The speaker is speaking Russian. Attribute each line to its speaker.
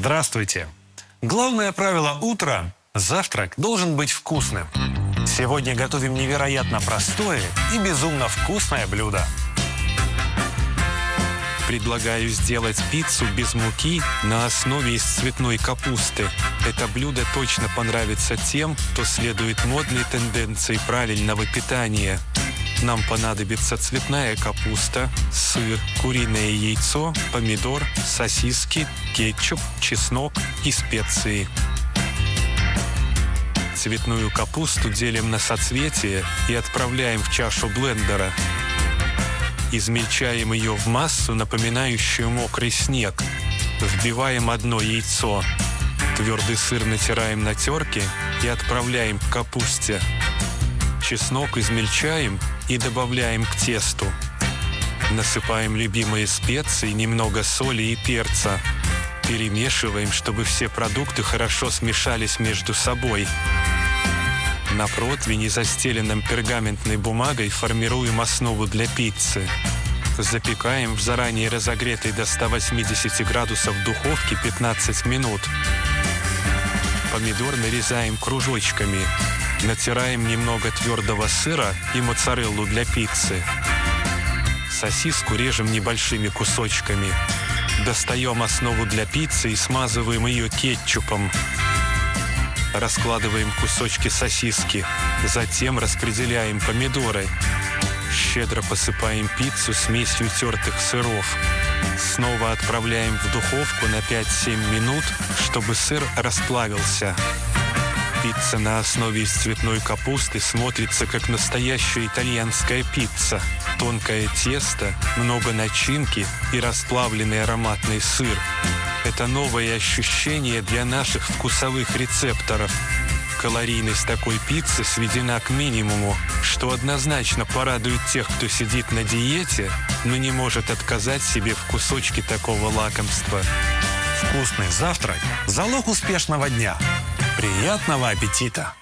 Speaker 1: Здравствуйте! Главное правило утра – завтрак должен быть вкусным. Сегодня готовим невероятно простое и безумно вкусное блюдо.
Speaker 2: Предлагаю сделать пиццу без муки на основе из цветной капусты. Это блюдо точно понравится тем, кто следует модной тенденции правильного питания. Нам понадобится цветная капуста, сыр, куриное яйцо, помидор, сосиски, кетчуп, чеснок и специи. Цветную капусту делим на соцветия и отправляем в чашу блендера. Измельчаем ее в массу, напоминающую мокрый снег. Вбиваем одно яйцо. Твердый сыр натираем на терке и отправляем к капусте. Чеснок измельчаем и добавляем к тесту. Насыпаем любимые специи, немного соли и перца. Перемешиваем, чтобы все продукты хорошо смешались между собой. На противне, застеленном пергаментной бумагой, формируем основу для пиццы. Запекаем в заранее разогретой до 180 градусов духовке 15 минут. Помидор нарезаем кружочками. Натираем немного твердого сыра и моцареллу для пиццы. Сосиску режем небольшими кусочками. Достаем основу для пиццы и смазываем ее кетчупом. Раскладываем кусочки сосиски. Затем распределяем помидоры. Щедро посыпаем пиццу смесью тертых сыров. Снова отправляем в духовку на 5-7 минут, чтобы сыр расплавился. Пицца на основе из цветной капусты смотрится как настоящая итальянская пицца. Тонкое тесто, много начинки и расплавленный ароматный сыр. Это новое ощущение для наших вкусовых рецепторов. Калорийность такой пиццы сведена к минимуму, что однозначно порадует тех, кто сидит на диете, но не может отказать себе в кусочке такого лакомства.
Speaker 1: Вкусный завтрак – залог успешного дня. Приятного аппетита!